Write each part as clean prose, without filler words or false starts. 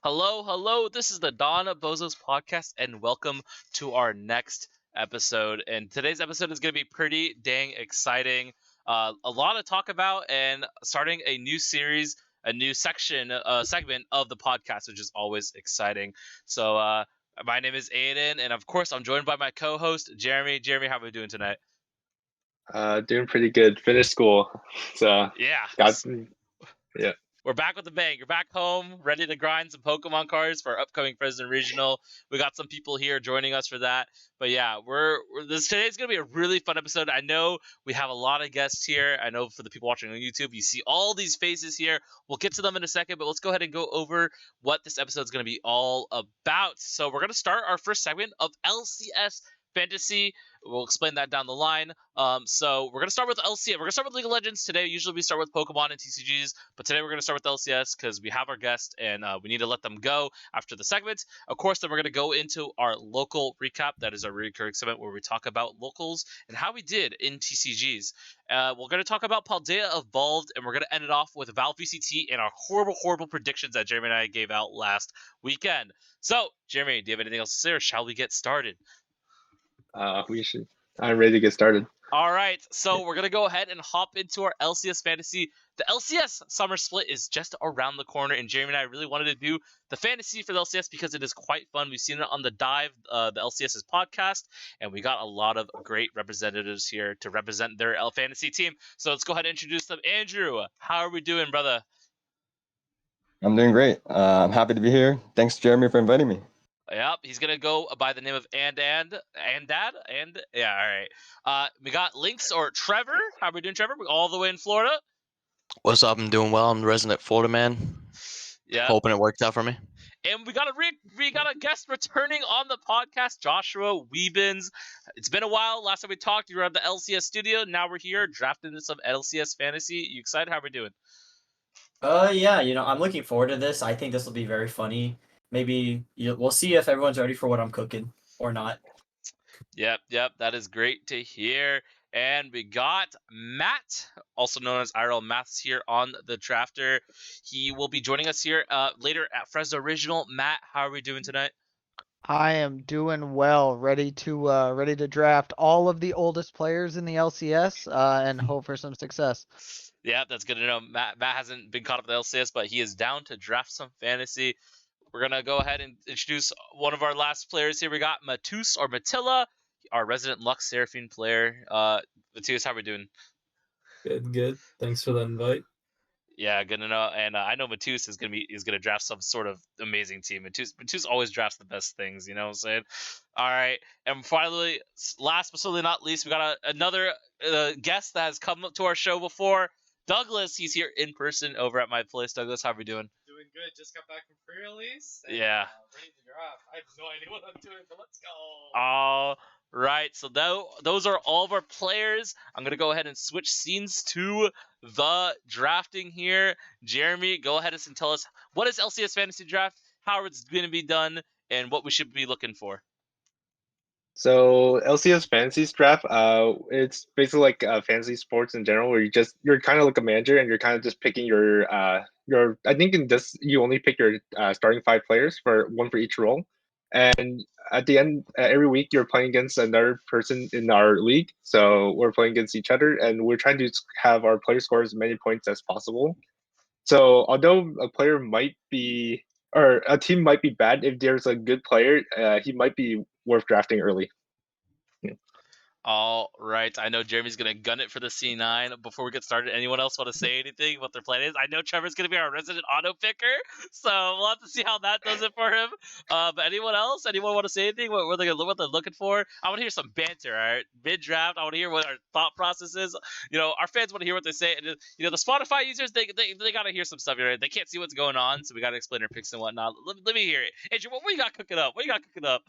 Hello, hello. This is the Donbozos podcast, and welcome to our next episode. And today's episode is going to be pretty dang exciting. A lot to talk about, and starting a new series, a new segment of the podcast, which is always exciting. So, my name is Aiden, and of course, I'm joined by my co-host Jeremy. Jeremy, how are we doing tonight? Doing pretty good. Finished school, so Yeah, got yeah. we're back with the bang. You're back home, ready to grind some Pokemon cards for our upcoming Fresno Regional. We got some people here joining us for that. But yeah, today's gonna be a really fun episode. I know we have a lot of guests here. I know for the people watching on YouTube, you see all these faces here. We'll get to them in a second, but let's go ahead and go over what this episode is gonna be all about. So we're gonna start our first segment of LCS Fantasy. We'll explain that down the line. So we're gonna start with LCS. We're gonna start with League of Legends today. Usually we start with Pokemon and TCGs, but today we're gonna start with LCS because we have our guest and we need to let them go after the segment. Of course, then we're gonna go into our local recap. That is our recurring segment where we talk about locals and how we did in TCGs. We're gonna talk about Paldea Evolved, and we're gonna end it off with Valve VCT and our horrible predictions that Jeremy and I gave out last weekend. So, Jeremy, do you have anything else to say, or shall we get started? We should. I'm ready to get started. All right, so we're going to go ahead and hop into our LCS Fantasy. The LCS Summer Split is just around the corner, and Jeremy and I really wanted to do the fantasy for the LCS because it is quite fun. We've seen it on the Dive, the LCS's podcast, and we got a lot of great representatives here to represent their fantasy team. So let's go ahead and introduce them. Andrew, how are we doing, brother? I'm doing great. I'm happy to be here. Thanks, Jeremy, for inviting me. Yep, he's gonna go by the name of and Dad and yeah. All right. We got Lynx or Trevor. How are we doing, Trevor? We're all the way in Florida. What's up? I'm doing well. I'm the resident Florida man. Yeah. Hoping it works out for me. And we got a guest returning on the podcast, Joshua Weebens. It's been a while. Last time we talked, you were at the LCS studio. Now we're here drafting some LCS fantasy. You excited? How are we doing? Yeah, I'm looking forward to this. I think this will be very funny. Maybe we'll see if everyone's ready for what I'm cooking or not. Yep, that is great to hear. And we got Matt, also known as IRL Maths, here on the drafter. He will be joining us here later at Fresno Original. Matt, how are we doing tonight? I am doing well, ready to draft all of the oldest players in the LCS and hope for some success. Yeah, that's good to know. Matt hasn't been caught up with the LCS, but he is down to draft some fantasy. We're gonna go ahead and introduce one of our last players here. We got Matus or Matilla, our resident Lux Seraphine player. Matus, how are we doing? Good. Thanks for the invite. Yeah, good to know. And I know Matus is gonna draft some sort of amazing team. Matus always drafts the best things. You know what I'm saying? All right. And finally, last but certainly not least, we got another guest that has come up to our show before. Douglas, he's here in person over at my place. Douglas, how are we doing? Doing good. Just got back from pre-release. Yeah. Ready to draft. I have no idea what I'm doing, but let's go. All right. So those are all of our players. I'm gonna go ahead and switch scenes to the drafting here. Jeremy, go ahead and tell us what is LCS Fantasy Draft, how it's going to be done, and what we should be looking for. So LCS Fantasy Draft, it's basically like fantasy sports in general, where you're kind of like a manager and you're kind of just picking your. I think in this you only pick your starting 5 players for one for each role, and at the end every week you're playing against another person in our league. So we're playing against each other, and we're trying to have our player score as many points as possible. So although a player might be or a team might be bad, if there's a good player, he might be worth drafting early. All right. I know Jeremy's going to gun it for the C9. Before we get started, anyone else want to say anything what their plan is? I know Trevor's going to be our resident auto picker, so we'll have to see how that does it for him. But anyone else? Anyone want to say anything? What they're looking for? I want to hear some banter, all right? Mid-draft, I want to hear what our thought process is. Our fans want to hear what they say. And, the Spotify users, they got to hear some stuff, right? They can't see what's going on, so we got to explain our picks and whatnot. Let me hear it. Andrew, what you got cooking up? What you got cooking up?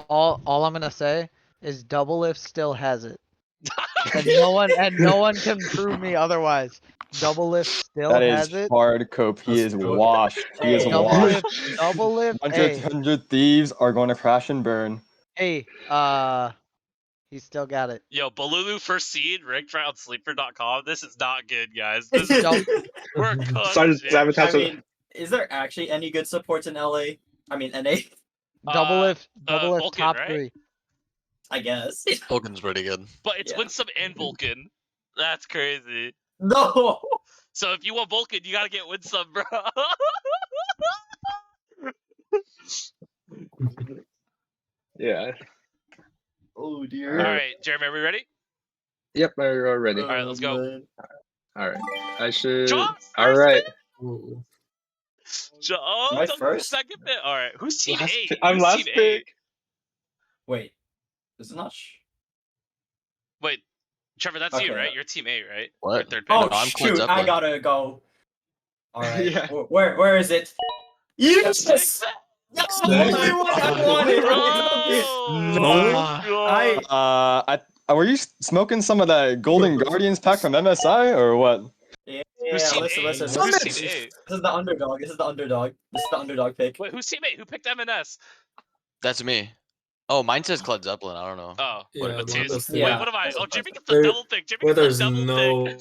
All I'm gonna say is Doublelift still has it, and no one can prove me otherwise. Doublelift still has it. Hard cope. He is washed. He is washed. Doublelift. 100 thieves are going to crash and burn. Hey, he still got it. Yo, BOLULU first seed, ranked right on sleeper.com. This is not good, guys. We're cooked. Started Jeremy. sabotage. I mean, is there actually any good supports in LA? I mean, NA, Double lift Vulcan, top right? 3. I guess. Vulcan's pretty good. But it's Yeah. Winsome and Vulcan. That's crazy. No. So if you want Vulcan, you gotta get Winsome, bro. Yeah. Oh All dear. right, Jeremy, are we ready? Yep, we're ready. All right, let's go. man. All right. I should. Joss, All first right. Ooh. Oh, Am I don't first? second pick. All right, who's team Last 8? pick- I'm Who's last team pick. 8? Wait, is it not? Wait, Trevor, that's you, Okay. right? You're team 8, right? What? Your third pick. Oh No, I'm Clint shoot! I Zeppelin. gotta go. All right. Yeah. Where is it? Yes. Six. That's Oh, the only one I wanted. Bro. Were you smoking some of that Golden Guardians pack from MSI or what? Yeah, Who's team listen, 8? listen. Who's listen. team 8? This is the underdog. This is the underdog. This is the underdog pick. Wait, who's team 8? Who picked M&S? That's me. Oh, mine says Clint Zeppelin. I don't know. Oh, Yeah, what mine Matisse? does Wait, Yeah. what am I? Oh, Jimmy gets the There- double pick. Jimmy Where gets the there's double no, pick.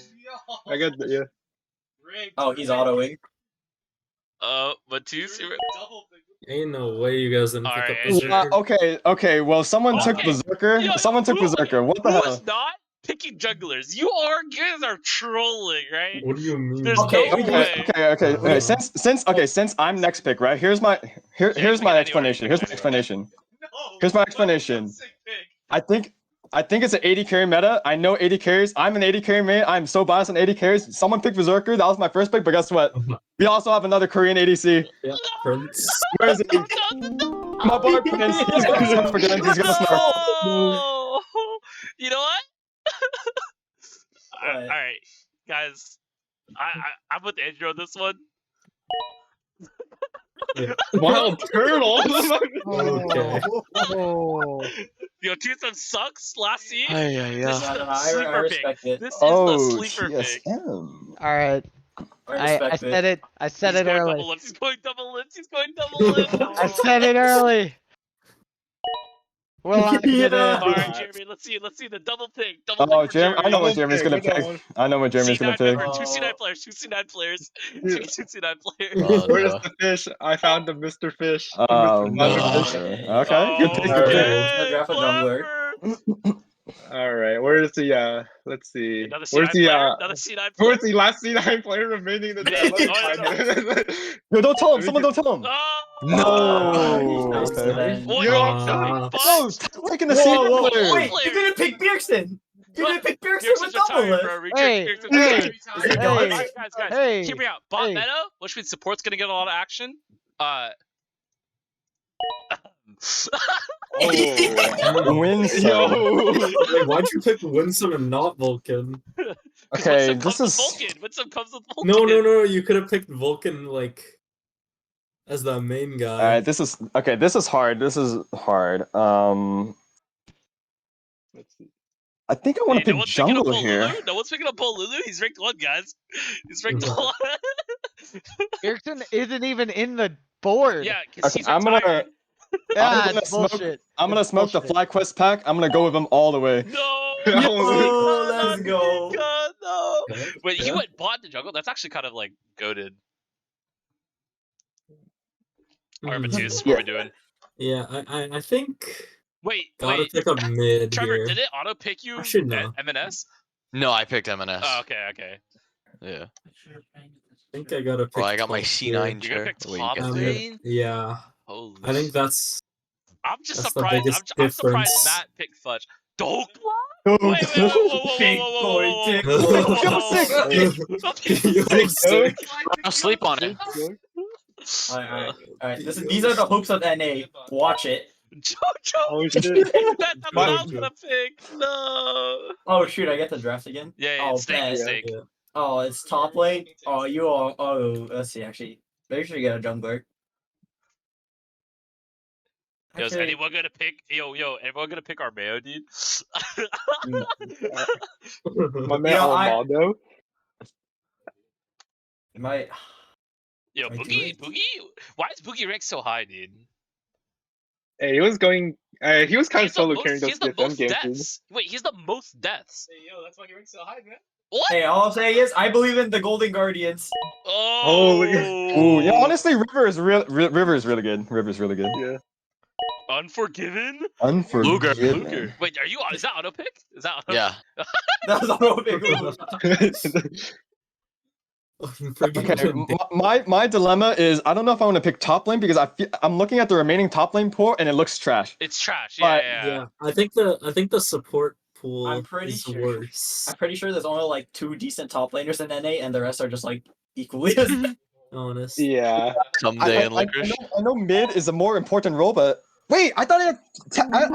I got the, yeah. Oh, he's autoing. Matisse, you ain't no way you guys didn't pick Alright, up Andrew. Berserker. Okay. Well, someone took Okay. Berserker. Yo, Someone took who- Berserker. What the Who hell? is not picking jugglers? You guys are trolling, right? What do you mean? There's Okay, no okay, way. Okay. Since I'm next pick, right? Here's my Yeah, here's pick my it explanation. anywhere, Here's my pick it anywhere. explanation. No. Here's my explanation. I think it's an 80 carry meta. I know 80 carries. I'm an 80 carry main. I'm so biased on 80 carries. Someone picked Berserker. That was my first pick, but guess what? We also have another Korean ADC. Yeah, Prince. Where is he? My boy Prince. He's gonna smoke for good. He's gonna smoke. No! You know what? What? All right, guys. I'm with Andrew on this one. Wild turtle. Okay. Oh. Yo, Tucson sucks. Last seed. Yeah. This is No, the I sleeper pick. respect it. This is Oh, the sleeper pick. TSM. All right. I I respect said it. I said He's it going early. double lips. He's going double lips. He's going double lips. I said it early. Well, I did Yeah. All it. right, Jeremy. Let's see the double pick. Double Oh, pick for Jeremy. I know what Jeremy. Jeremy's gonna Double pick. pick. I know what Jeremy's gonna C9 pick. member, two Oh. C9 players, two C9 players, Yeah. two C9 players. Oh, Where's no. the fish? I found the Mr. Fish. Oh, Mr. no. Magic Fish. Okay. Okay, good pick. Good pick. Let's draft a jungler. Clever. All right, where's the? Let's see. Another Where's C9 the? player. Another C9 player. Where's the last C9 player remaining in the draft? Let me Oh, find no. it. Yo, don't tell him. Someone don't tell him. Oh! No. Nice Okay. then. What? Uh, No, taking the Whoa, secret whoa, player. wait, you're gonna pick Bjergsen! You're gonna pick Bjergsen with Pearson's double retired, lift! bro. Hey, Pearson's hey, retired. Hey, Guys, guys, hey, hear me out. Bot hey. meta, which means support's gonna get a lot of action. Oh. Win some. Yo. Wait, why'd you pick Winsome and not Vulcan? Okay, Winsome comes this with is. Vulcan. Winsome comes with Vulcan. No. You could have picked Vulcan like as the main guy. Alright, this is okay. This is hard. Let's see. I think I want Hey, to no pick one's picking up jungle here. BOLULU? No one's picking up BOLULU? He's ranked 1, guys. He's ranked 1. Erickson isn't even in the board. Yeah, because Okay, he's I'm retired. gonna Ah, gonna it's smoke- bullshit. I'm gonna It's smoke the bullshit. fly quest pack. I'm gonna go with him all the way. No! Yo, let's go. God, no! Okay, Wait, he yeah. went bot to jungle? That's actually kind of like goated. Alright, Matisse, what are we doing? Yeah, I think Wait, gotta wait. pick up mid Trevor, here. did it auto pick you I should at know. M&S? No, I picked M&S. Oh, okay. Yeah. I think I gotta pick. Bro, I got my top C9 here. You're gonna chair. pick Wait, top you get I'm there. lane? Yeah, Holy I think that's I'm just that's the surprised. biggest I'm surprised difference. Matt picked Fudge. Don't Go, wait, whoa, whoa, whoa, Big whoa, boy whoa, dick. whoa, whoa, whoa, Go whoa, sick. whoa. You're sick. I'll sleep on it. Alright, these are the hooks of NA. Watch it. Jojo, Oh pick shit. that the My- I was gonna pick. No. Oh shoot, I get the draft again? Yeah, Oh, snake, bet. snake. Yeah. Oh, it's top lane? Oh, you are. Oh, let's see, actually. Make sure you get a jungler. Yo, is Actually, anyone gonna pick? Yo, everyone gonna pick our Mayo, dude? My man Yo, I- Armando. it might. Yo, I do Boogie, it. Boogie. Why is Boogie ranked so high, dude? Hey, he was going. He was kind of He's the solo most- carrying those he's the DSM most games. deaths. Wait, he's the most deaths. Hey, yo, that's why he ranks so high, man. What? Hey, all I'm saying is I believe in the Golden Guardians. Oh. Ooh, yeah. Honestly, River is River is really good. River is really good. Yeah. Unforgiven? Unforgiven. Luger. Wait, are you? Is that auto pick? Is that auto? Yeah. That was a big move. Okay, my dilemma is I don't know if I want to pick top lane because I'm looking at the remaining top lane pool and it looks trash. It's trash. But- Yeah, I think the support pool I'm pretty is sure- worse. I'm pretty sure there's only like 2 decent top laners in NA, and the rest are just like equally as bad. Honest. Yeah. Someday in licorice. I know mid is a more important role, but wait, I thought I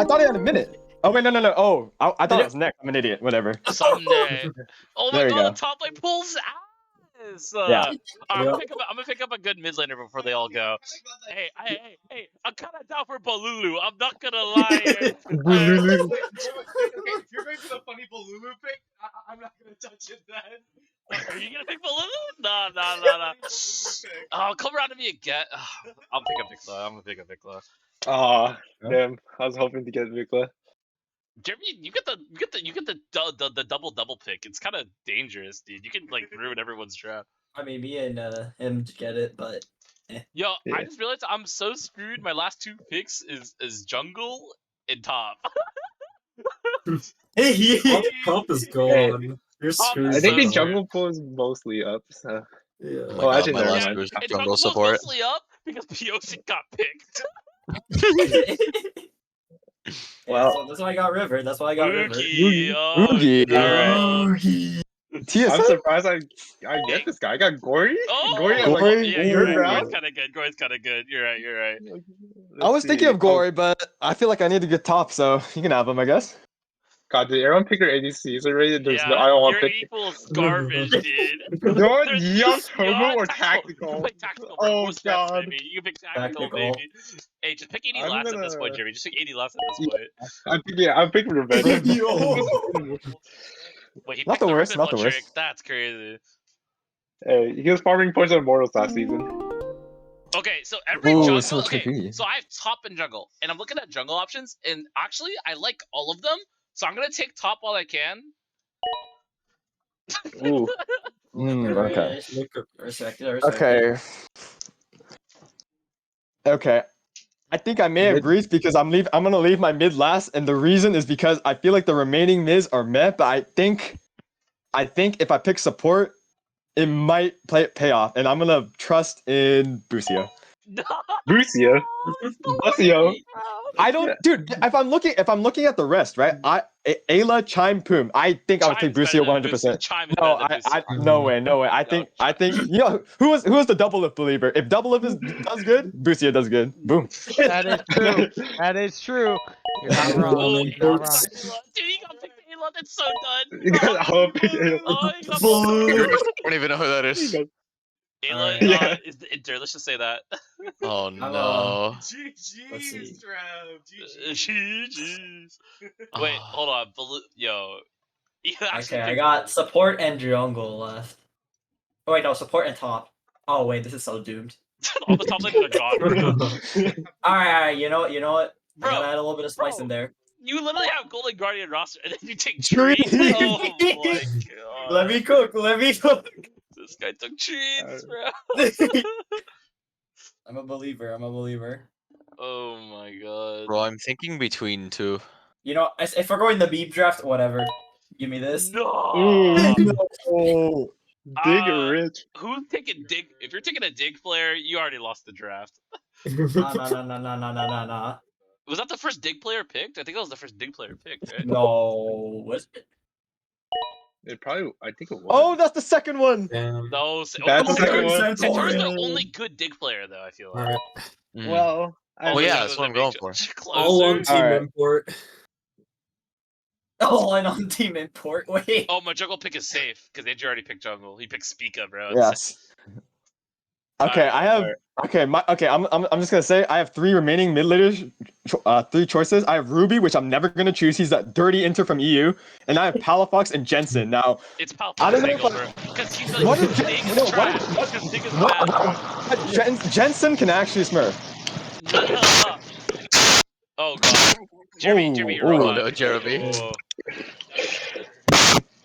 thought I had a minute. Oh wait, no. Oh, I thought it was next. I'm an idiot. Whatever. Someday. Oh my There you god, go. the top lane pulls ass. Yeah. I'm Yeah. gonna pick up a good mid laner before they all go. Hey, I'm kind of down for BOLULU. I'm not gonna lie. Here. BOLULU. Okay, if you're going for the funny BOLULU pick, I'm not gonna touch it then. Are you gonna pick BOLULU? No. Oh, come around to me again. I'll pick up Vikla. I'm gonna pick up Vikla. Aw, damn. I was hoping to get Vikla. Jeremy, you get the double pick. It's kind of dangerous, dude. You can like ruin everyone's draft. I mean, me and him get it, but Yo, Yeah. I just realized I'm so screwed. My last 2 picks is jungle and top. Top is gone. You're screwed. I think the So- jungle pool is mostly up. So. Yeah. Oh my Oh, god, actually, my never last mind. boost And jungle jungle's support. mostly up because Piosi got picked. Well- so that's why I got River. That's why I got River. Oogie, oh, Oogie. no. I'm TSM? surprised I get this guy. I got Gory. Oh, Gory at like Gory? yeah, you're right. third Gory's round. kind of good. Gory's kind of good. You're right. I was thinking of Gory. Gory, but I feel like I need to get top, so you can have him, I guess. God, did everyone pick their ADCs already? There's Yeah, no. I don't want your to pick. equals garbage, dude. You want There's- young yeah, Togo or You tactical? pick tactical, bro. Oh, Most bets, God. baby. You can pick tactical, Tactical. baby. Hey, just pick 80 I'm last at this point, gonna- Jeremy. Just pick 80 last at this point. I'm picking revenge. Wait, he Not picked the the worst, Ribbon not the Blood worst. trick. That's crazy. Hey, he was farming points on Immortals last season. Okay, so every Ooh, jungle. so Okay, tricky. so I have top and jungle, and I'm looking at jungle options, and actually I like all of them. So I'm gonna take top while I can. Ooh. Okay. Respect it. Okay. Okay. I think I may have Mid- breached because I'm gonna leave my mid last, and the reason is because I feel like the remaining mids are meh, but I think if I pick support, it might pay off, and I'm gonna trust in Busio. No, Lucio. Lucio. I don't, dude. If I'm looking at the rest, right? Ayla, Chime, Poom. I think I would take Chime's Busio better than 100%. Chime is No, better than Busio. no way. I think you know who was the double lift believer? If double lift does good, Busio does good. Boom. That is true. That is true. You're not wrong. Oh, You're not wrong. Ayla. Dude, he got picked Ayla. That's so done. You got all picked Ayla. Oh, he got I don't even know who that is. Ayla Yeah. is the inter. Let's just say that. Oh no. Let's see. GG's, Trav. GG's. Wait, hold on. Yo. You actually Okay, I picked- got support and jungle left. Oh wait, no, support and top. Oh wait, this is so doomed. all the top laners are gone, bro. Alright, you know what? I Bro, gotta add a little bit of spice bro. in there. You literally have Golden Guardian roster, and then you take Tree. trees. Oh my god. Let me cook. This guy took trees, bro. I'm a believer. Oh my god. Bro, I'm thinking between two. You know, if we're going the beep draft, whatever. Give me this. No. Oh. Dig Uh, rich. Who's taking dig? If you're taking a dig player, you already lost the draft. Nah. Was that the first dig player picked? I think that was the first dig player picked, right? No. Was it? It probably. I think it was. Oh, that's the second one. Damn. No, That's the second one. Santora's the only good dig player, though. I feel like. Alright. Mm. Well. Oh, Only yeah, others that's what are I'm going being for. All on closer. team Alright. import. Oh, and on team import. Wait. Oh, my jungle pick is safe because Andrew already picked jungle. He picked Spica, bro. It's- Yes. Okay, I have. Okay, I'm just gonna say I have 3 remaining mid laners, 3 choices. I have Ruby, which I'm never gonna choose. He's that dirty inter from EU, and I have Palafox and Jensen. Now, It's Pal I don't know Angle, if I- bro. Because he's like, What is Dig Jen- is no, what trash. is- what- Because Dig is bad. Jensen can actually smurf. Oh god. Jeremy, Ooh, you're ooh. wrong. Oh, no, Jeremy. Whoa.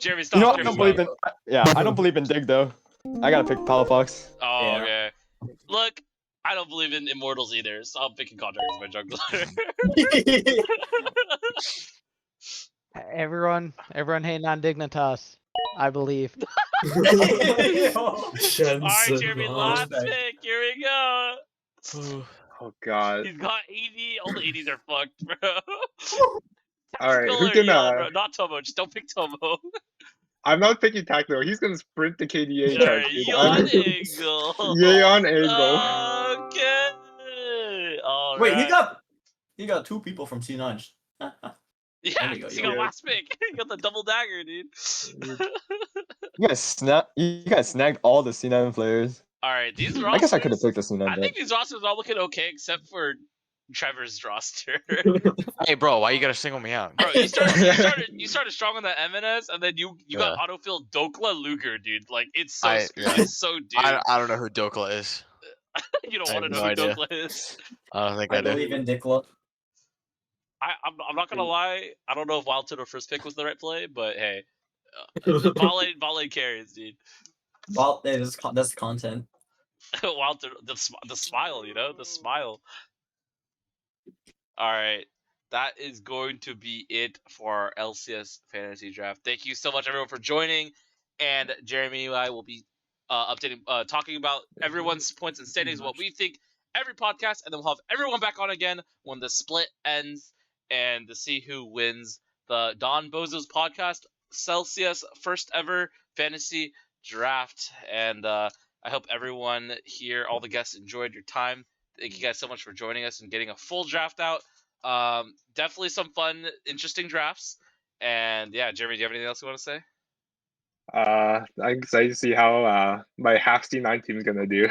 Jeremy, You stop. know, I Jeremy, don't stop. believe in. Yeah, I don't believe in Dig though. I gotta pick Palafox. Oh, Yeah. okay. Look, I don't believe in immortals either, so I'm picking Contract as my jungler. Everyone hating on Dignitas. I believe. Alright, Jeremy, last Respect. pick. Here we go. Oh God. He's got 80. All the 80s are fucked, bro. All right, Tactical who or can? Eon, bro? Not Tomo. Just don't pick Tomo. I'm not picking Tactical. He's gonna sprint the KDA charge, Alright, dude. Yon Angle. Yay on angle. Okay. Wait, Alright. he got 2 people from C9. Yeah, There we go, you got yeah. last pick. You got the double dagger, dude. You guys snagged all the C9 players. Alright, these I rosters. guess I could have picked the C9. I but- think these rosters are all looking okay except for Trevor's roster. Hey, bro, why you gotta single me out? Bro, you started strong on that MNS, and then you got autofill Dokla Luger, dude. Like it's so it's so dude. I don't know who Dokla is. You don't I want to have know no who idea. Dokla is. I don't think I I do. believe in Dikla. I'm not gonna lie. I don't know if Wild Turtle first pick was the right play, but hey, ball lane carries, dude. Well, that's the content. Wild Turtle, the smile, you know, the smile. All right. That is going to be it for our LCS Fantasy Draft. Thank you so much, everyone, for joining. And Jeremy and I will be talking about everyone's points and standings, what we think every podcast, and then we'll have everyone back on again when the split ends and to see who wins the Donbozos podcast Celsius first ever fantasy draft. And I hope everyone here, all the guests, enjoyed your time. Thank you guys so much for joining us and getting a full draft out. Definitely some fun, interesting drafts. And yeah, Jeremy, do you have anything else you want to say? I'm excited to see how my half C9 team is gonna do.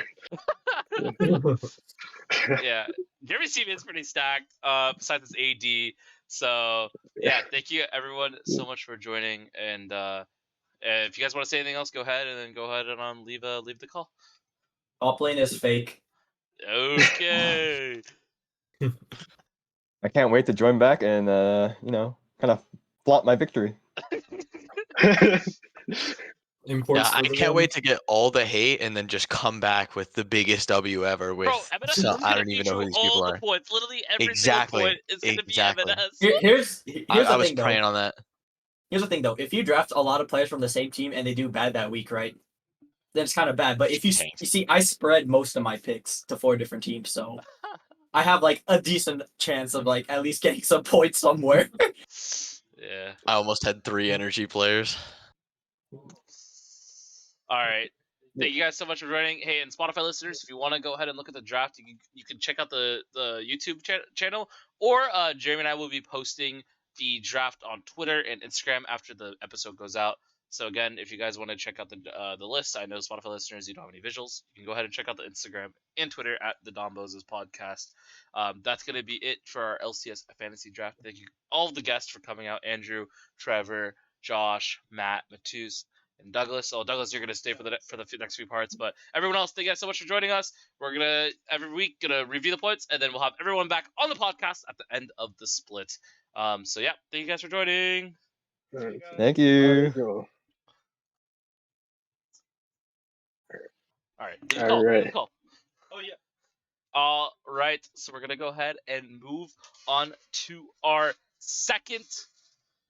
Yeah, Jeremy's team is pretty stacked. Besides this AD, so yeah, thank you everyone so much for joining. And if you guys want to say anything else, go ahead and leave the call. Top lane is fake. Okay. I can't wait to join back and kind of flaunt my victory. Imports Yeah, I for the can't win. wait to get all the hate and then just come back with the biggest W ever with Bro, M&S so, is I gonna don't even feature know who these all people the are. points. Literally every Exactly, single point is gonna exactly. be M&S. Here's I the was thing, praying though. on that. Here's the thing, though. If you draft a lot of players from the same team and they do bad that week, right? Then it's kind of bad. But if you see, I spread most of my picks to 4 different teams, so I have like a decent chance of like at least getting some points somewhere. Yeah. I almost had 3 energy players. All right. Thank you guys so much for joining. Hey, and Spotify listeners, if you want to go ahead and look at the draft, you can check out the YouTube channel, or Jeremy and I will be posting the draft on Twitter and Instagram after the episode goes out. So again, if you guys want to check out the list, I know Spotify listeners, you don't have any visuals. You can go ahead and check out the Instagram and Twitter at the Donbozos podcast. That's going to be it for our LCS Fantasy Draft. Thank you all of the guests for coming out: Andrew, Trevor, Josh, Matt, Matus, and Douglas. So Douglas, you're gonna stay for the next few parts, but everyone else, thank you guys so much for joining us. We're gonna every week review the points, and then we'll have everyone back on the podcast at the end of the split. So yeah, thank you guys for joining. Thank you. All right, do the All call. Do right. the call. Oh yeah. All right, so we're gonna go ahead and move on to our second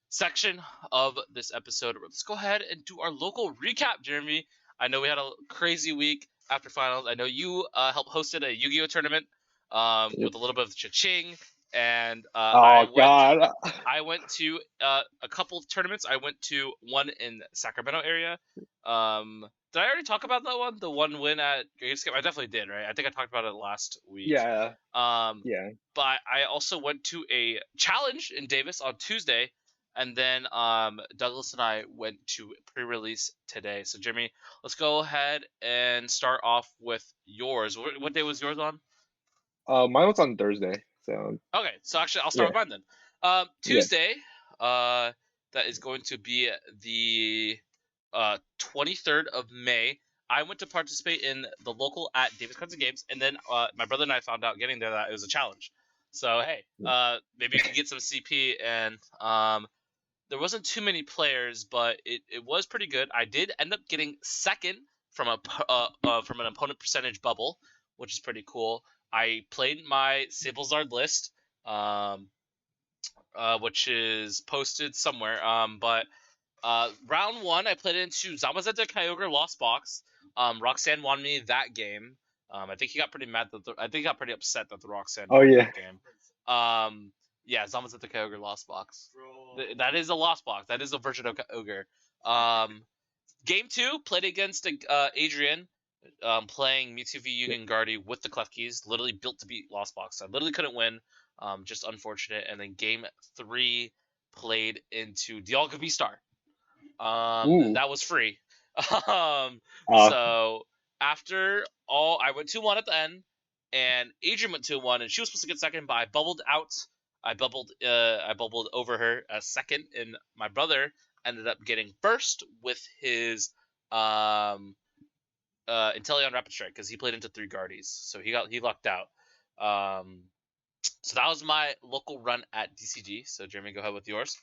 section of this episode. Let's go ahead and do our local recap, Jeremy. I know we had a crazy week after finals. I know you helped hosted a Yu-Gi-Oh tournament with a little bit of cha-ching, and I went to a couple of tournaments. I went to one in Sacramento area. Did I already talk about that one? The one win at Gamescape? I definitely did, right? I think I talked about it last week. Yeah. Yeah. But I also went to a challenge in Davis on Tuesday. And then Douglas and I went to pre-release today. So Jeremy, let's go ahead and start off with yours. What day was yours on? Mine was on Thursday. So okay, so actually I'll start with mine then. Tuesday, that is going to be the 23rd of May. I went to participate in the local at Davis Cards and Games, and then my brother and I found out getting there that it was a challenge. So hey, maybe you can get some CP and there wasn't too many players, but it was pretty good. I did end up getting second from from an opponent percentage bubble, which is pretty cool. I played my Sablezard list, which is posted somewhere. But round one, I played into Zamazenta Kyogre Lost Box. Roxanne won me that game. I think he got pretty mad I think he got pretty upset that the Roxanne won that game. Yeah, Zamazenta Kyogre Lost Box. That is a Lost Box. That is a version of Ogre. Game two, played against Adrian, playing Mewtwo v Union Guardy with the Clef Keys. Literally built to beat Lost Box. I literally couldn't win. Just unfortunate. And then game three, played into Dialga V-Star. That was free. So after all, I went 2-1 at the end, and Adrian went 2-1, and she was supposed to get second, but I bubbled out. I bubbled over her as second, and my brother ended up getting first with his Inteleon Rapid Strike because he played into 3 Guardies, so he lucked out. So that was my local run at DCG. So Jeremy, go ahead with yours.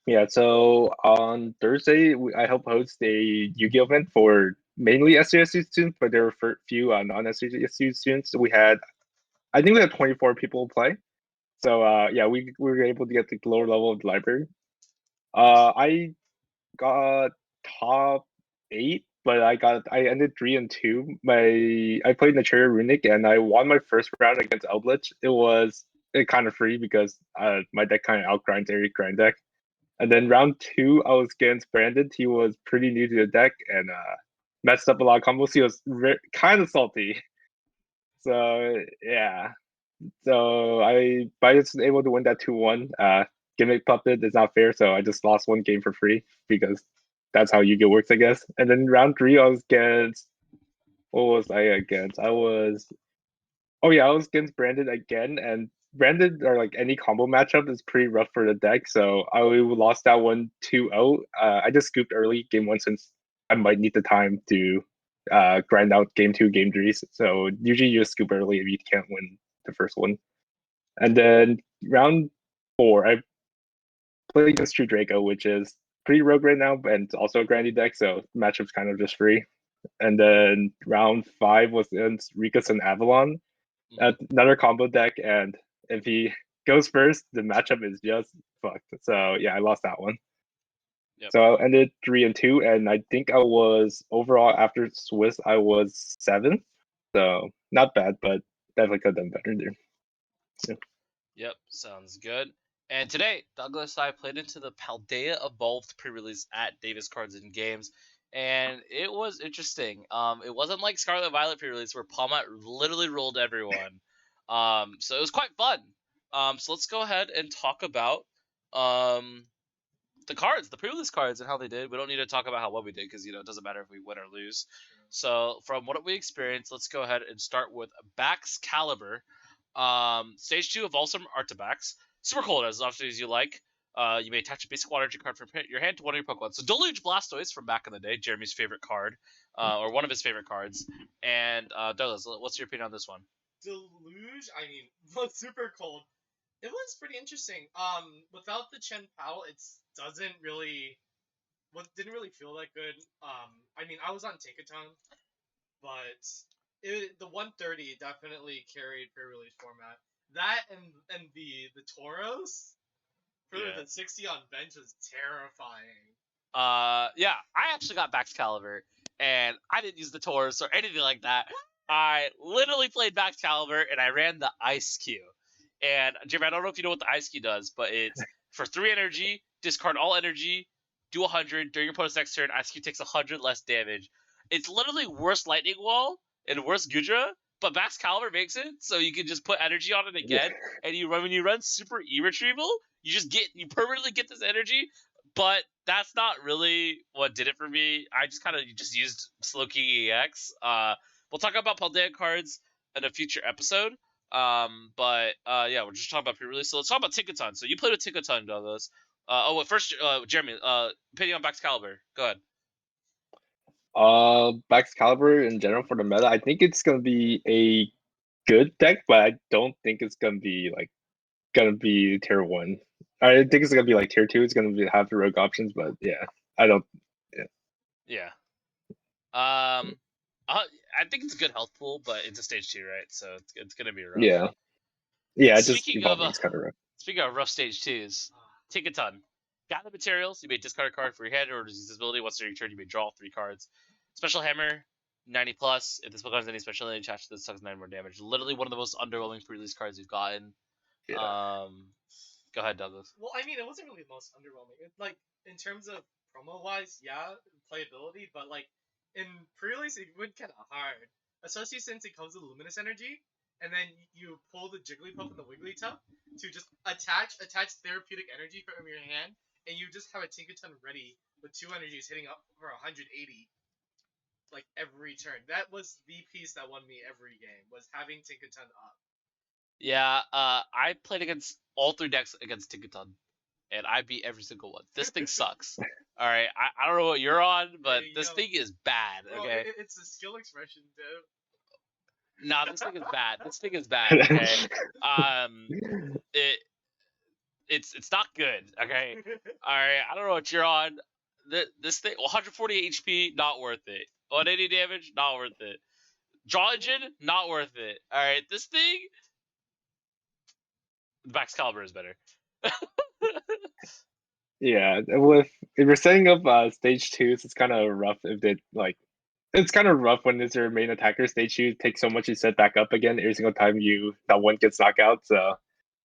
Yeah, so on Thursday, I helped host a Yu-Gi-Oh event for mainly SCSU students, but there were a few non-SCSU students. I think we had 24 people play. So yeah, we were able to get the lower level of the library. I got top 8, but I ended 3-2. I played Naturia Runic and I won my first round against Eldritch. It was kind of free because my deck kind of outgrinds every grind deck. And then round 2, I was against Brandon. He was pretty new to the deck and messed up a lot of combos. He was kind of salty. So yeah. So I was able to win that 2-1. Gimmick Puppet is not fair, so I just lost 1 game for free because that's how Yu-Gi-Oh works, I guess. And then round 3, I was against. What was I against? I was against Brandon again, and Brandon or like any combo matchup is pretty rough for the deck. So I lost that one 2-0. I just scooped early game 1 since I might need the time to grind out game 2, game 3. So usually you just scoop early if you can't win the first one. And then round 4, I played against True Draco, which is pretty rogue right now, and also a grindy deck, so matchup's kind of just free. And then round 5 was against Rikus and Avalon, another combo deck, and if he goes first, the matchup is just fucked. So yeah, I lost that one. Yep. So I ended 3-2, and I think I was overall after Swiss, I was 7th. So not bad, but definitely could have done better there. Yeah. Yep, sounds good. And today, Douglas and I played into the Paldea Evolved pre-release at Davis Cards and Games, and it was interesting. It wasn't like Scarlet Violet pre-release where Palmat literally rolled everyone. So it was quite fun. So let's go ahead and talk about the cards, the pre-release cards, and how they did. We don't need to talk about how well we did because it doesn't matter if we win or lose. So from what we experienced, let's go ahead and start with Bax Caliber. Stage 2 evolves from Artabax. Super cool, as often as you like. You may attach a basic water energy card from your hand to one of your Pokemon. So Deluge Blastoise from back in the day, Jeremy's favorite card, or one of his favorite cards. And Douglas, what's your opinion on this one? Deluge, I mean, was super cold. It was pretty interesting. Without the Chen Pao, it didn't really feel that good. I mean, I was on Tinkaton, but the 130 definitely carried pre-release format. That and the Tauros for the 60 on bench was terrifying. Yeah, I actually got Bax Caliber, and I didn't use the Taurus or anything like that. I literally played Bax Caliber, and I ran the Ice Cube. And Jeremy, I don't know if you know what the Ice Cube does, but it's for 3 energy, discard all energy, do 100 during your opponent's next turn. Ice Cube takes 100 less damage. It's literally worse Lightning Wall and worse Gudra, but Bax Caliber makes it so you can just put energy on it again. And when you run Super E Retrieval, you permanently get this energy. But that's not really what did it for me. I just kind of used Slowking EX. We'll talk about Paldea cards in a future episode. But yeah, we're just talking about pre-release. So let's talk about Tinkaton. So you played with Tinkaton, Douglas. First, Jeremy, opinion on Bax Caliber. Go ahead. Bax Caliber in general for the meta, I think it's gonna be a good deck, but I don't think it's gonna be tier 1. I think it's gonna be like tier 2. It's gonna have the rogue options, but yeah, I don't. Yeah. I think it's a good health pool, but it's a stage 2, right? So it's gonna be rough. Yeah. Just Speaking evolving is kind of rough. Speaking of rough stage 2s, take a ton. Gather materials. You may discard a card for your hand or use this ability. Once during your turn, you may draw 3 cards. Special hammer, 90 plus. If this book has any special ability attached to this, sucks 9 more damage. Literally one of the most underwhelming pre-release cards we've gotten. Yeah. Go ahead, Douglas. Well, I mean, it wasn't really the most underwhelming. Like in terms of promo wise, yeah, playability, but like in pre-release, it went kind of hard, especially since it comes with luminous energy, and then you pull the Jigglypuff and the Wigglytuff to just attach therapeutic energy from your hand, and you just have a Tinkaton ready with 2 energies hitting up for 180, like every turn. That was the piece that won me every game, was having Tinkaton up. Yeah, I played against all 3 decks against Tinkaton, and I beat every single one. This thing sucks. All right, I don't know what you're on, but this thing is bad. Okay. Bro, it's a skill expression, dude. Nah, this thing is bad. This thing is bad. Okay. It's not good. Okay. All right. I don't know what you're on. This thing, 140 HP, not worth it. 180 damage, not worth it. Draw engine, not worth it. All right. This thing, the Excalibur is better. Yeah, if you're setting up stage 2s, it's kind of rough if it like. It's kind of rough when it's your main attacker. Stage 2 takes so much to set back up again every single time that one gets knocked out. So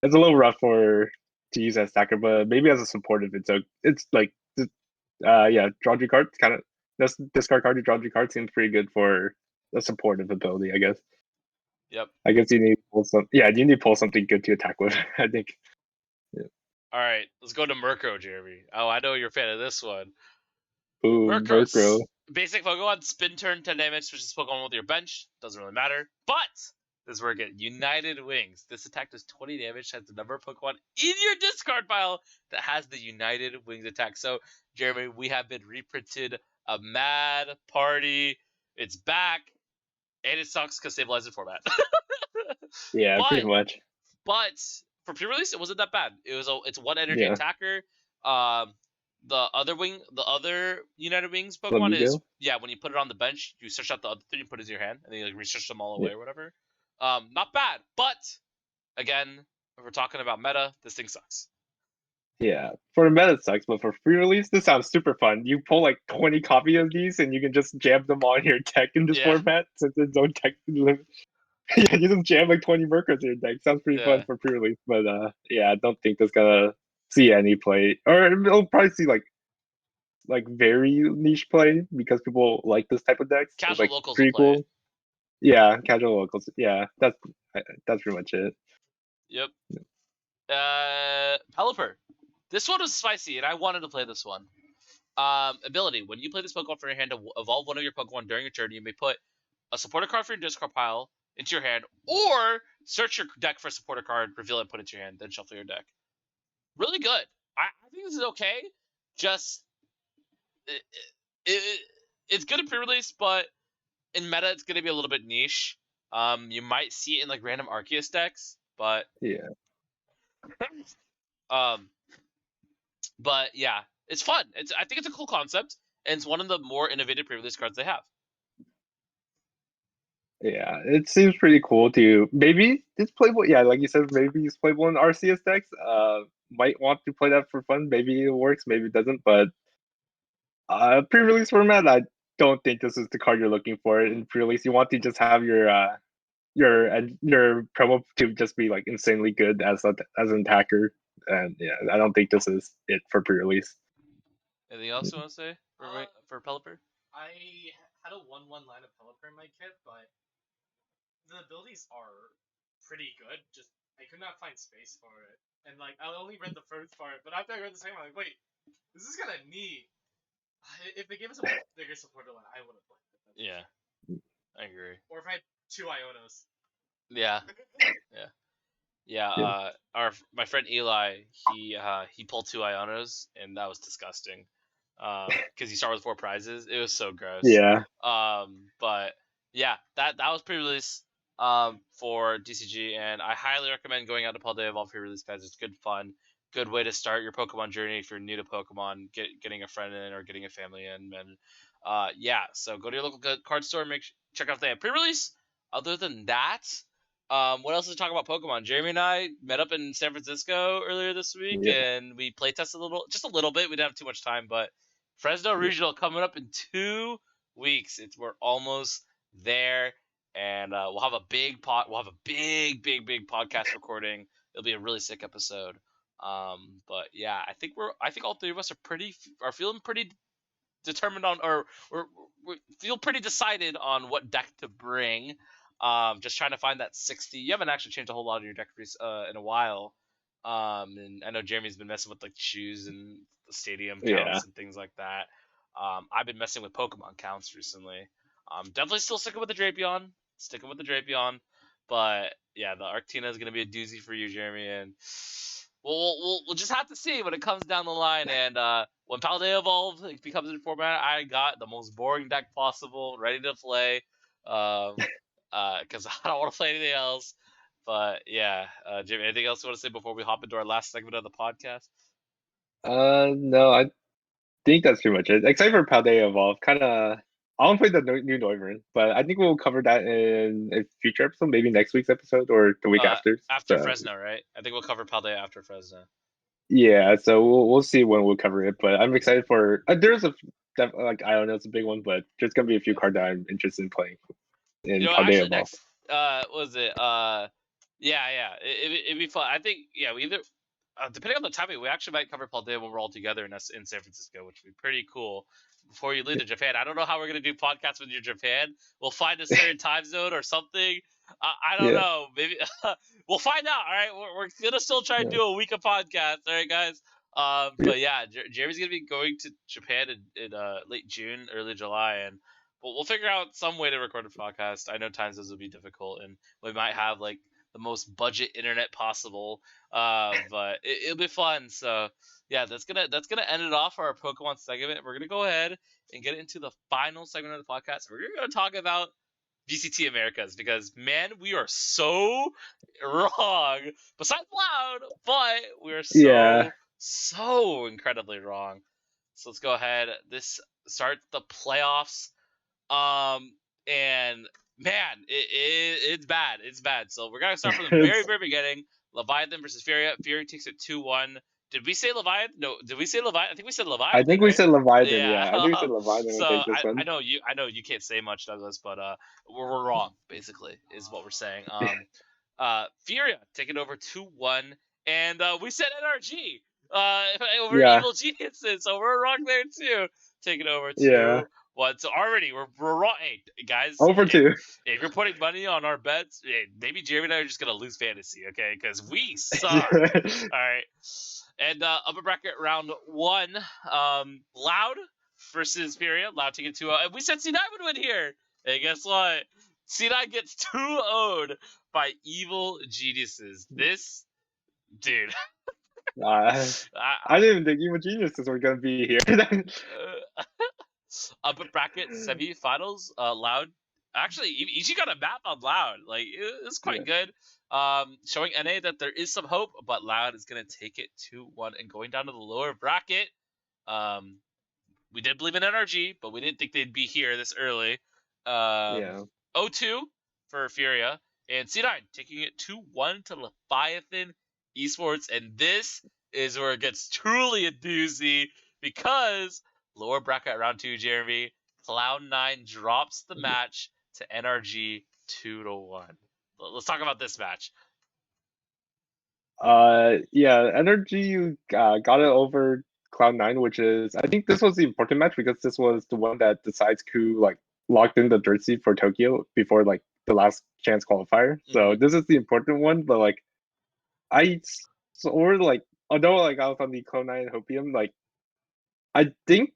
it's a little rough to use as attacker, but maybe as a supportive, it's like yeah, draw 3 cards. Kind of discard card to draw 3 cards seems pretty good for a supportive ability, I guess. Yep. I guess you need to pull you need to pull something good to attack with. I think. Yeah. All right, let's go to Murkrow, Jeremy. Oh, I know you're a fan of this one. Ooh, Murkrow. Basic Pokemon, spin turn, 10 damage, switch this Pokemon with your bench. Doesn't really matter. But this is where we get United Wings. This attack does 20 damage, has the number of Pokemon in your discard pile that has the United Wings attack. So, Jeremy, we have been reprinted a Mad Party. It's back, and it sucks because stabilized format. Yeah, pretty much. But for pre-release, it wasn't that bad. It's 1 energy attacker. The other United Wings Pokemon is when you put it on the bench, you search out the other 3 and put it in your hand, and then you like research them all away or whatever. Not bad, but again, if we're talking about meta, this thing sucks. Yeah, for meta it sucks, but for pre-release, this sounds super fun. You pull like 20 copies of these, and you can just jam them on your deck in this format since there's no tech limit. Yeah, you just jam like 20 Murkrows in your deck. Sounds pretty fun for pre-release, but yeah, I don't think that's gonna see any play, or it'll probably see like very niche play because people like this type of decks. Casual like, locals pretty will play. Cool. Yeah, casual locals. Yeah, that's pretty much it. Yep. Pelipper. This one was spicy, and I wanted to play this one. Ability. When you play this Pokemon from your hand to evolve one of your Pokemon during your turn, you may put a supporter card from your discard pile into your hand, or search your deck for a supporter card, reveal it, put it into your hand, then shuffle your deck. Really good. I think this is okay. Just it's good in pre-release, but in meta it's gonna be a little bit niche. You might see it in like random Arceus decks, but yeah. But yeah, it's fun. I think it's a cool concept, and it's one of the more innovative pre-release cards they have. Yeah, it seems pretty cool to maybe it's playable. Yeah, like you said, maybe it's playable in RCS decks. Might want to play that for fun. Maybe it works, maybe it doesn't. But pre-release format, I don't think this is the card you're looking for in pre-release. You want to just have your promo to just be like insanely good as an attacker. And yeah, I don't think this is it for pre-release. Anything else you want to say for Pelipper? I had a 1/1 line of Pelipper in my kit, but the abilities are pretty good. Just I could not find space for it, and like I only read the first part, but after I read the second, I'm like, wait, this is kind of neat. If they gave us a bigger supporter line, I would have played it. Yeah, I agree. Or if I had 2 Ionos. Yeah, yeah. My friend Eli, he pulled 2 Ionos, and that was disgusting. Because you start with 4 prizes. It was so gross. Yeah. But yeah, that was pre-release for DCG, and I highly recommend going out to Paldea Evolved pre-release, guys. It's good fun. good way to start your Pokemon journey if you're new to Pokemon, getting a friend in or getting a family in. And yeah, so go to your local card store, check out if they have pre-release. Other than that, what else to talk about Pokemon? Jeremy and I met up in San Francisco earlier this week, Yeah. and we playtested just a little bit. We didn't have too much time, but Fresno Regional coming up in 2 weeks. We're almost there, and we'll have a big big podcast recording. It'll be a really sick episode. But yeah, I think all three of us are feeling pretty determined on, or we feel pretty decided on what deck to bring. Just trying to find that 60. You haven't actually changed a whole lot of your deck in a while. And I know Jeremy's been messing with like shoes and stadium counts and things like that. I've been messing with Pokemon counts recently. Definitely still sticking with the Drapion. But yeah, the Arctina is gonna be a doozy for you, Jeremy, and we'll just have to see when it comes down the line. And when Paldea Evolved becomes a format, I got the most boring deck possible, ready to play, because I don't want to play anything else. But yeah, Jeremy, anything else you want to say before we hop into our last segment of the podcast? No, I think that's pretty much it. Except for Paldea Evolved, I want to play the new Noivern, but I think we'll cover that in a future episode, maybe next week's episode or the week after. After Fresno, right? I think we'll cover Paldea after Fresno. Yeah, so we'll see when we'll cover it, but I'm excited for. There's like I don't know, it's a big one, but there's gonna be a few cards that I'm interested in playing in Paldea actually, Evolved. next was it yeah, it'd be fun. I think we either depending on the timing, we actually might cover Paldea when we're all together in San Francisco, which would be pretty cool. Before you leave to Japan, I don't know how we're gonna do podcasts when you're Japan. We'll find a certain time zone or something. I don't know. Maybe we'll find out. All right, we're gonna still try and do a week of podcasts. All right, guys. But yeah, Jeremy's gonna be going to Japan in late June, early July, and we'll figure out some way to record a podcast. I know time zones will be difficult, and we might have like the most budget internet possible. But it'll be fun. So yeah, that's gonna end it off for our Pokemon segment. We're gonna go ahead and get into the final segment of the podcast. We're gonna talk about VCT Americas, because man, we are so wrong. Besides loud, but we are so incredibly wrong. So let's go ahead. This starts the playoffs. And man, it's bad. It's bad. So we're gonna start from the very beginning. Leviathan versus Furia. Fury takes it 2-1. Did we say Leviathan? No. Did we say Leviathan? I think we said Leviathan. I think we said Leviathan. Yeah. I think we said Leviathan. So I know you can't say much, Douglas, but we're wrong. Basically, is what we're saying. Furia taking over 2-1, and we said NRG over Evil Geniuses, so we're wrong there too. Taking over 2-1. So already we're wrong. Hey guys, over 2. If you're putting money on our bets, maybe Jeremy and I are just gonna lose fantasy, okay? Because we suck. All right. And upper bracket round 1, Loud versus Furia. Loud taking 2-0. And we said C9 would win here. And guess what? C9 gets 2-0'd by Evil Geniuses. This dude. I didn't even think Evil Geniuses were gonna be here. Upper bracket semi-finals, Loud. Actually, EG got a map on Loud. Like, it's quite good. Showing NA that there is some hope, but Loud is going to take it 2-1. And going down to the lower bracket, we did believe in NRG, but we didn't think they'd be here this early. 0-2 for Furia. And C9 taking it 2-1 to Leviathan Esports. And this is where it gets truly a doozy, because lower bracket round 2, Jeremy, Cloud9 drops the match to NRG 2-1. Let's talk about this match. NRG got it over Cloud9, which is, I think this was the important match because this was the one that decides who like locked in the jersey for Tokyo before like the last chance qualifier. So this is the important one, but like although like I was on the Cloud9 Hopium, like I think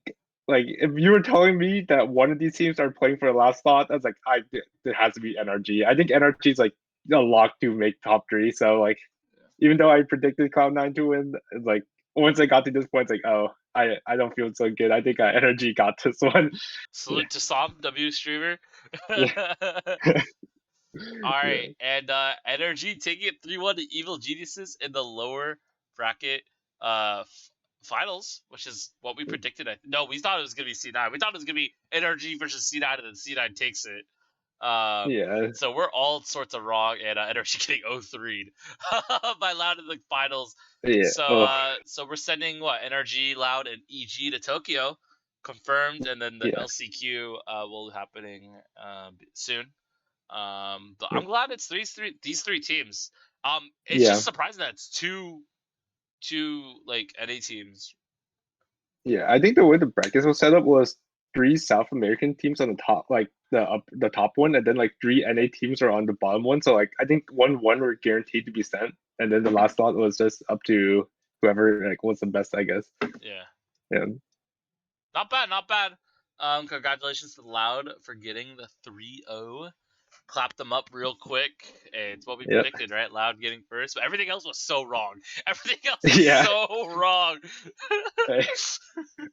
like if you were telling me that one of these teams are playing for the last spot, I was like, it has to be NRG. I think NRG is like a lock to make top 3. So like, even though I predicted Cloud9 to win, it's like once I got to this point, it's like, oh, I don't feel so good. I think NRG got this one. Salute to Sam, W streamer. All right, and NRG taking it 3-1 to Evil Geniuses in the lower bracket. finals, which is what we predicted. No, we thought it was gonna be C9. We thought it was gonna be NRG versus C9, and then C9 takes it. Yeah. So we're all sorts of wrong, and NRG getting 0-3'd by Loud in the finals. Yeah. So we're sending NRG, Loud, and EG to Tokyo, confirmed, and then the Yeah. LCQ will be happening soon. But I'm glad it's these three teams. It's Yeah. just surprising that it's two like NA teams. Yeah, I think the way the brackets was set up was 3 South American teams on the top, like the top one, and then like 3 NA teams are on the bottom one. So like I think 1-1 were guaranteed to be sent, and then the last lot was just up to whoever like was the best, I guess. Yeah. Yeah. Not bad, not bad. Congratulations to Loud for getting the 3-0. Clap them up real quick. It's what we Yep. predicted, right? Loud getting first, but everything else was so wrong. Everything else was Yeah. so wrong. Hey,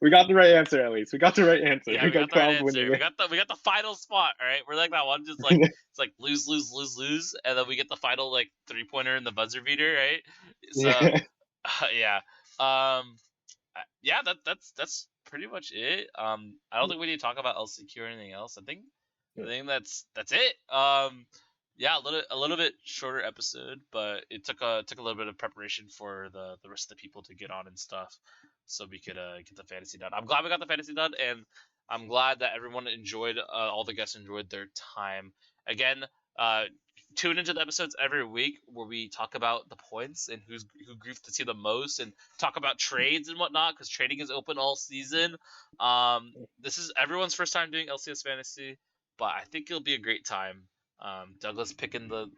we got the right answer at least. We got the right answer. Yeah, we got the right Cloud answer. winning We it. got the final spot. All right, we're like that one, just like it's like lose, and then we get the final like 3-pointer in the buzzer beater, right? So Yeah. yeah, that's pretty much it. I don't think we need to talk about LCQ or anything else. I think that's it. Yeah, a little bit shorter episode, but it took a little bit of preparation for the rest of the people to get on and stuff, so we could get the fantasy done. I'm glad we got the fantasy done, and I'm glad that everyone enjoyed, all the guests enjoyed their time. Again, tune into the episodes every week where we talk about the points and who griefed the team the most, and talk about trades and whatnot, because trading is open all season. This is everyone's first time doing LCS Fantasy, but I think it'll be a great time. Douglas picking the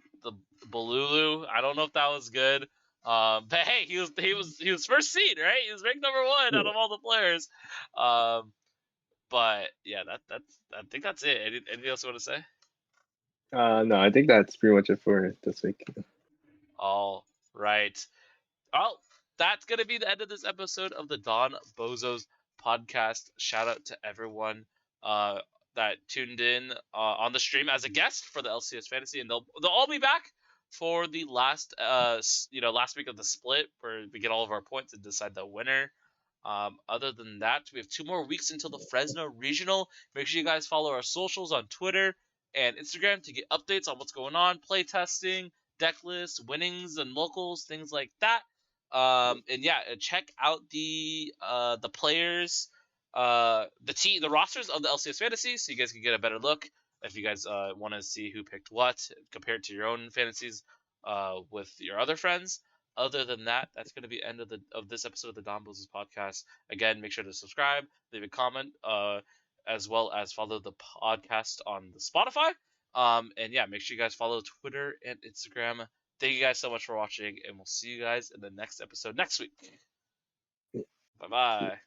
BOLULU. I don't know if that was good. But hey, he was first seed, right? He was ranked number 1 out of all the players. But yeah, that's I think that's it. Anything else you want to say? No, I think that's pretty much it for this week. All right. Well, that's gonna be the end of this episode of the Donbozos podcast. Shout out to everyone that tuned in on the stream as a guest for the LCS Fantasy, and they'll all be back for the last last week of the split, where we get all of our points and decide the winner. Other than that, we have 2 more weeks until the Fresno Regional. Make sure you guys follow our socials on Twitter and Instagram to get updates on what's going on, play testing, deck lists, winnings, and locals, things like that. And yeah, check out the players, the rosters of the LCS Fantasy, so you guys can get a better look if you guys want to see who picked what compared to your own fantasies with your other friends. Other than that, that's going to be the end of this episode of the Donbozos podcast. Again, make sure to subscribe, leave a comment, as well as follow the podcast on the Spotify. And yeah, make sure you guys follow Twitter and Instagram. Thank you guys so much for watching, and we'll see you guys in the next episode next week. Bye-bye.